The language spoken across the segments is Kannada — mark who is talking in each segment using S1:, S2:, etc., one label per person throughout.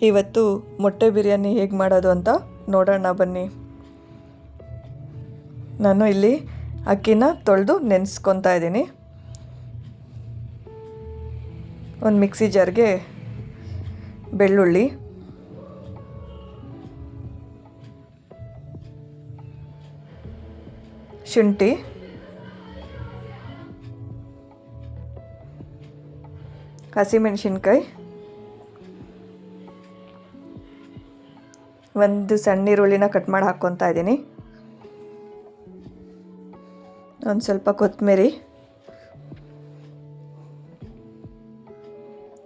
S1: ಇವತ್ತು ಮೊಟ್ಟೆ ಬಿರಿಯಾನಿ ಹೇಗೆ ಮಾಡೋದು ಅಂತ ನೋಡೋಣ ಬನ್ನಿ. ನಾನು ಇಲ್ಲಿ ಅಕ್ಕಿನ ತೊಳೆದು ನೆನೆಸ್ಕೊತಾ ಇದ್ದೀನಿ. ಒಂದು ಮಿಕ್ಸಿ ಜಾರ್ಗೆ ಬೆಳ್ಳುಳ್ಳಿ, ಶುಂಠಿ, ಹಸಿಮೆಣಸಿನ್ಕಾಯಿ, ಒಂದು ಸಣ್ಣ ಈರುಳ್ಳಿನ ಕಟ್ ಮಾಡಿ ಹಾಕ್ಕೊತಾ ಇದ್ದೀನಿ. ಒಂದು ಸ್ವಲ್ಪ ಕೊತ್ತಂಬರಿ,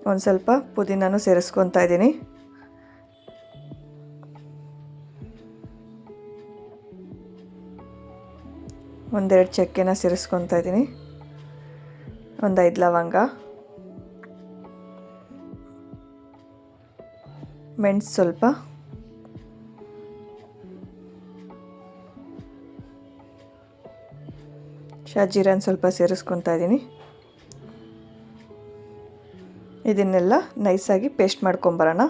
S1: ಒಂದು ಸ್ವಲ್ಪ ಪುದೀನನೂ ಸೇರಿಸ್ಕೊತಾ ಇದ್ದೀನಿ. ಒಂದೆರಡು ಚಕ್ಕೆನ ಸೇರಿಸ್ಕೊತಾ ಇದ್ದೀನಿ. ಒಂದು 5 ಲವಂಗ, ಮೆಣಸು ಸ್ವಲ್ಪ, ಶಾಜೀರನ್ ಸ್ವಲ್ಪ ಸೇರಿಸ್ಕೊತಾ ಇದ್ದೀನಿ. ಇದನ್ನೆಲ್ಲ ನೈಸಾಗಿ ಪೇಸ್ಟ್ ಮಾಡ್ಕೊಂಬರೋಣ.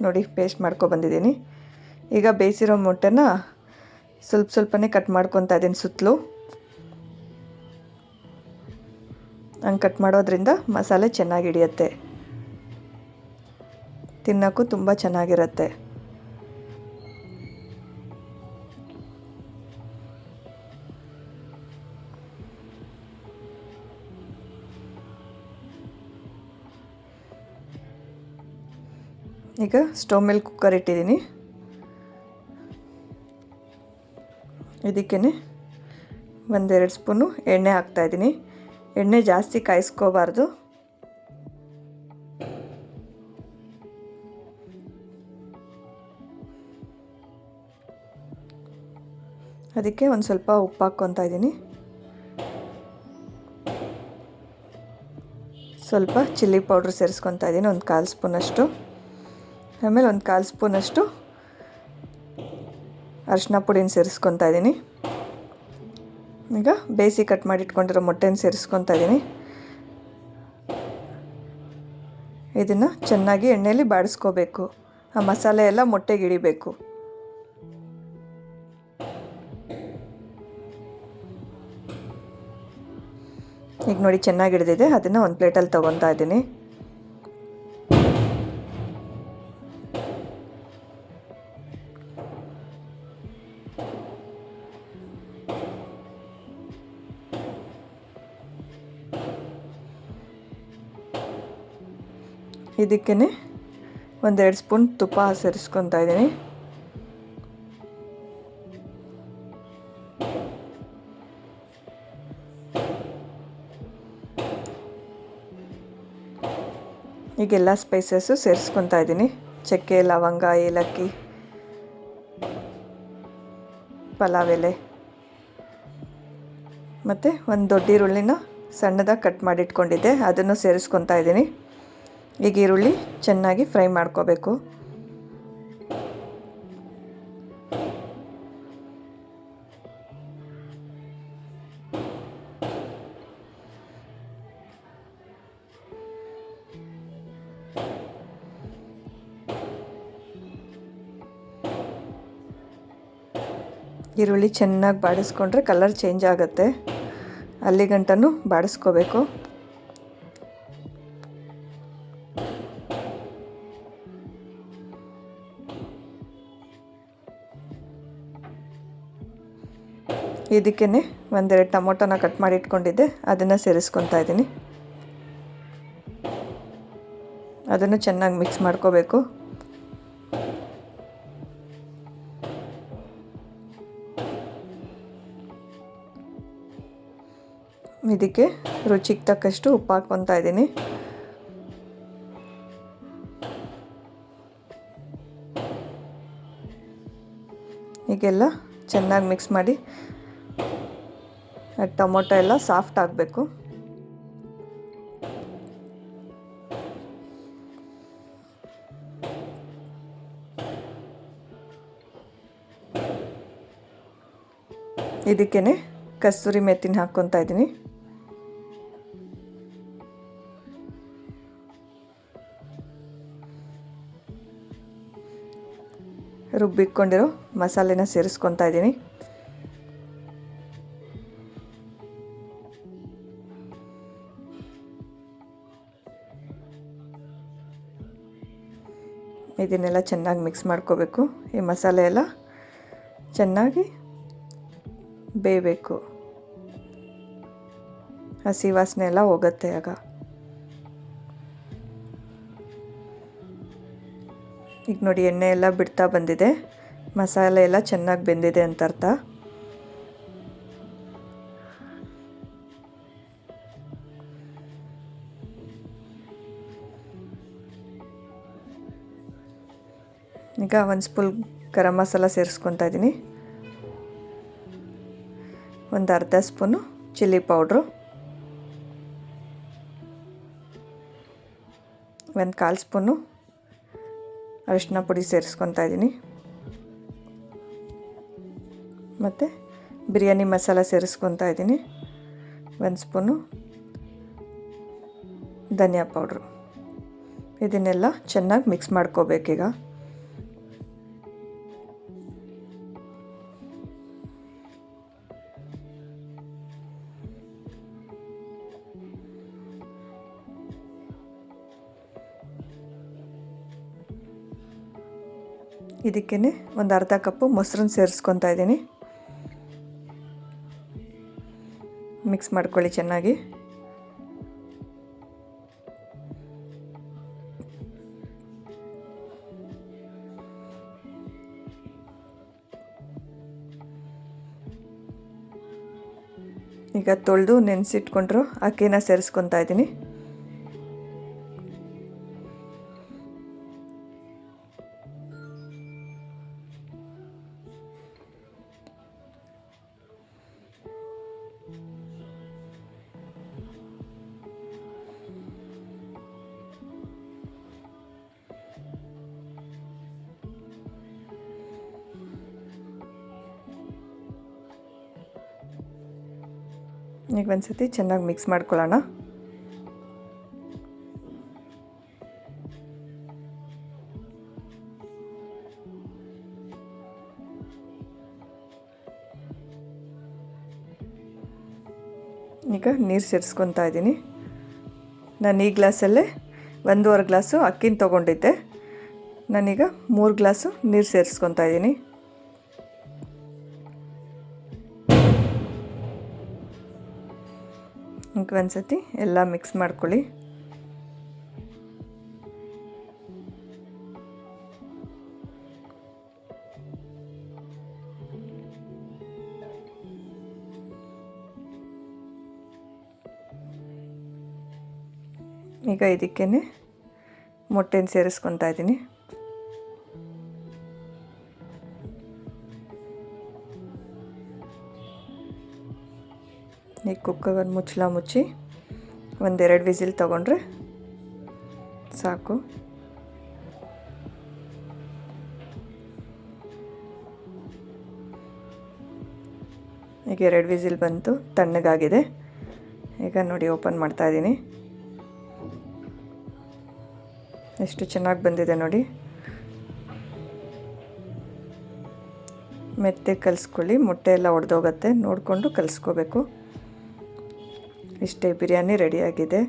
S1: ನೋಡಿ, ಪೇಸ್ಟ್ ಮಾಡ್ಕೊಬಂದಿದ್ದೀನಿ. ಈಗ ಬೇಯಿಸಿರೋ ಮೊಟ್ಟೆನ ಸ್ವಲ್ಪನೇ ಕಟ್ ಮಾಡ್ಕೊತಾ ಇದ್ದೀನಿ ಸುತ್ತಲೂ. ಹಂಗೆ ಕಟ್ ಮಾಡೋದ್ರಿಂದ ಮಸಾಲೆ ಚೆನ್ನಾಗಿ ಹಿಡಿಯುತ್ತೆ, ತಿನ್ನೋಕ್ಕೂ ತುಂಬ ಚೆನ್ನಾಗಿರುತ್ತೆ. ಈಗ ಸ್ಟವ್ ಮೇಲೆ ಕುಕ್ಕರ್ ಇಟ್ಟಿದ್ದೀನಿ. ಇದಕ್ಕೇ 1-2 ಸ್ಪೂನು ಎಣ್ಣೆ ಹಾಕ್ತಾಯಿದ್ದೀನಿ. ಎಣ್ಣೆ ಜಾಸ್ತಿ ಕಾಯಿಸ್ಕೋಬಾರ್ದು. ಅದಕ್ಕೆ ಒಂದು ಸ್ವಲ್ಪ ಉಪ್ಪು ಹಾಕ್ಕೊತಾ ಇದ್ದೀನಿ. ಸ್ವಲ್ಪ ಚಿಲ್ಲಿ ಪೌಡ್ರ್ ಸೇರಿಸ್ಕೊತಾ ಇದ್ದೀನಿ, ಒಂದು 1/4 ಸ್ಪೂನಷ್ಟು. ಆಮೇಲೆ ಒಂದು 1/4 ಸ್ಪೂನಷ್ಟು ಅರಿಶಿನ ಪುಡಿನ ಸೇರಿಸ್ಕೊತಾ ಇದ್ದೀನಿ. ಈಗ ಬೇಯಿಸಿ ಕಟ್ ಮಾಡಿ ಇಟ್ಕೊಂಡಿರೋ ಮೊಟ್ಟೆನ ಸೇರಿಸ್ಕೊತಾ ಇದ್ದೀನಿ. ಇದನ್ನು ಚೆನ್ನಾಗಿ ಎಣ್ಣೆಯಲ್ಲಿ ಬಾಡಿಸ್ಕೋಬೇಕು. ಆ ಮಸಾಲೆ ಎಲ್ಲ ಮೊಟ್ಟೆಗೆ ಹಿಡಿಬೇಕು. ಈಗ ನೋಡಿ, ಚೆನ್ನಾಗಿ ಹಿಡಿದಿದೆ. ಅದನ್ನು ಒಂದು ಪ್ಲೇಟಲ್ಲಿ ತೊಗೊತಾ ಇದ್ದೀನಿ. ಇದಕ್ಕೇ 1-2 ಸ್ಪೂನ್ ತುಪ್ಪ ಸೇರಿಸ್ಕೊತಾ ಇದ್ದೀನಿ. ಈಗೆಲ್ಲ ಸ್ಪೈಸಸ್ಸು ಸೇರಿಸ್ಕೊತಾ ಇದ್ದೀನಿ. ಚಕ್ಕೆ, ಲವಂಗ, ಏಲಕ್ಕಿ, ಪಲಾವ್ ಎಲೆ ಮತ್ತು ಒಂದು ದೊಡ್ಡ ಈರುಳ್ಳಿನ ಸಣ್ಣದಾಗಿ ಕಟ್ ಮಾಡಿ ಇಟ್ಕೊಂಡಿದ್ದೆ, ಅದನ್ನು ಸೇರಿಸ್ಕೊತಾ ಇದ್ದೀನಿ. ಈಗ ಈರುಳ್ಳಿ ಚೆನ್ನಾಗಿ ಫ್ರೈ ಮಾಡ್ಕೋಬೇಕು. ಈರುಳ್ಳಿ ಚೆನ್ನಾಗಿ ಬಾಡಿಸ್ಕೊಂಡ್ರೆ ಕಲರ್ ಚೇಂಜ್ ಆಗುತ್ತೆ. ಅಲ್ಲಿಗಂಟನೂ ಬಾಡಿಸ್ಕೋಬೇಕು. ಇದಕ್ಕೇ 1-2 ಟೊಮೊಟೊನ ಕಟ್ ಮಾಡಿ ಇಟ್ಕೊಂಡಿದ್ದೆ, ಅದನ್ನು ಸೇರಿಸ್ಕೊತಾ ಇದ್ದೀನಿ. ಅದನ್ನು ಚೆನ್ನಾಗಿ ಮಿಕ್ಸ್ ಮಾಡ್ಕೋಬೇಕು. ಇದಕ್ಕೆ ರುಚಿಗೆ ತಕ್ಕಷ್ಟು ಉಪ್ಪು ಹಾಕ್ಕೊತಾ ಇದ್ದೀನಿ. ಹೀಗೆಲ್ಲ ಚೆನ್ನಾಗಿ ಮಿಕ್ಸ್ ಮಾಡಿ, ಟೊಮೊಟೊ ಎಲ್ಲ ಸಾಫ್ಟ್ ಆಗಬೇಕು. ಇದಕ್ಕೇ ಕಸ್ತೂರಿ ಮೆಥಿನ ಹಾಕ್ಕೊತಾ ಇದ್ದೀನಿ. ರುಬ್ಬಿಟ್ಕೊಂಡಿರೋ ಮಸಾಲೆನ ಸೇರಿಸ್ಕೊತಾ ಇದ್ದೀನಿ. ಇದನ್ನೆಲ್ಲ ಚೆನ್ನಾಗಿ ಮಿಕ್ಸ್ ಮಾಡ್ಕೋಬೇಕು. ಈ ಮಸಾಲೆ ಎಲ್ಲ ಚೆನ್ನಾಗಿ ಬೇಯಬೇಕು, ಹಸಿ ವಾಸನೆ ಎಲ್ಲ ಹೋಗುತ್ತೆ. ಆಗ ಈಗ ನೋಡಿ ಎಣ್ಣೆ ಎಲ್ಲ ಬಿಡ್ತಾ ಬಂದಿದೆ, ಮಸಾಲೆ ಎಲ್ಲ ಚೆನ್ನಾಗಿ ಬೆಂದಿದೆ ಅಂತ ಅರ್ಥ. ಈಗ 1 ಸ್ಪೂನ್ ಗರಂ ಮಸಾಲ ಸೇರಿಸ್ಕೊತಾ ಇದ್ದೀನಿ, ಒಂದು ಅರ್ಧ ಸ್ಪೂನು ಚಿಲ್ಲಿ ಪೌಡ್ರು, 1/4 ಸ್ಪೂನು ಅರಿಶಿನ ಪುಡಿ ಸೇರಿಸ್ಕೊತಾ ಇದ್ದೀನಿ, ಮತ್ತು ಬಿರಿಯಾನಿ ಮಸಾಲ ಸೇರಿಸ್ಕೊತಾ ಇದ್ದೀನಿ, 1 ಸ್ಪೂನು ಧನಿಯಾ ಪೌಡ್ರು. ಇದನ್ನೆಲ್ಲ ಚೆನ್ನಾಗಿ ಮಿಕ್ಸ್ ಮಾಡ್ಕೋಬೇಕೀಗ. ಇದಕ್ಕೇ ಒಂದು ಅರ್ಧ ಕಪ್ಪು ಮೊಸರನ್ನ ಸೇರಿಸ್ಕೊತಾ ಇದ್ದೀನಿ. ಮಿಕ್ಸ್ ಮಾಡ್ಕೊಳ್ಳಿ ಚೆನ್ನಾಗಿ. ಈಗ ತೊಳೆದು ನೆನೆಸಿಟ್ಕೊಂಡ್ರು ಅಕ್ಕಿನ ಸೇರಿಸ್ಕೊತಾ ಇದ್ದೀನಿ. ಈಗ ಒಂದ್ಸತಿ ಚೆನ್ನಾಗಿ ಮಿಕ್ಸ್ ಮಾಡ್ಕೊಳ್ಳೋಣ. ಈಗ ನೀರು ಸೇರಿಸ್ಕೊತಾ ಇದ್ದೀನಿ. ನಾನು ಈ ಗ್ಲಾಸಲ್ಲೇ 1.5 ಗ್ಲಾಸು ಅಕ್ಕಿನ ತೊಗೊಂಡಿದ್ದೆ, ನಾನೀಗ 3 ಗ್ಲಾಸು ನೀರು ಸೇರಿಸ್ಕೊತಾ ಇದ್ದೀನಿ. ಈಗ ಒಂದ್ಸತಿ ಎಲ್ಲ ಮಿಕ್ಸ್ ಮಾಡ್ಕೊಳ್ಳಿ. ಈಗ ಇದಕ್ಕೇ ಮೊಟ್ಟೆನ ಸೇರಿಸ್ಕೊತಾ ಇದ್ದೀನಿ. ಈ ಕುಕ್ಕರ್ ಮುಚ್ಚಳ ಮುಚ್ಚಿ 1-2 ವಿಸಿಲ್ ತೊಗೊಂಡ್ರೆ ಸಾಕು. ಈಗ 2 ವಿಸಿಲ್ ಬಂತು, ತಣ್ಣಗಾಗಿದೆ. ಈಗ ನೋಡಿ ಓಪನ್ ಮಾಡ್ತಾ ಇದ್ದೀನಿ. ಎಷ್ಟು ಚೆನ್ನಾಗಿ ಬಂದಿದೆ ನೋಡಿ. ಮೆತ್ತೆ ಕಲಿಸ್ಕೊಳ್ಳಿ, ಮೊಟ್ಟೆ ಎಲ್ಲ ಒಡೆದೋಗುತ್ತೆ, ನೋಡಿಕೊಂಡು ಕಲಿಸ್ಕೋಬೇಕು. ಇಷ್ಟೇ, ಬಿರಿಯಾನಿ ರೆಡಿಯಾಗಿದೆ.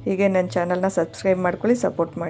S1: ಹೀಗೆ ನನ್ನ ಚಾನಲ್ನ ಸಬ್ಸ್ಕ್ರೈಬ್ ಮಾಡ್ಕೊಳ್ಳಿ, ಸಪೋರ್ಟ್ ಮಾಡಿ.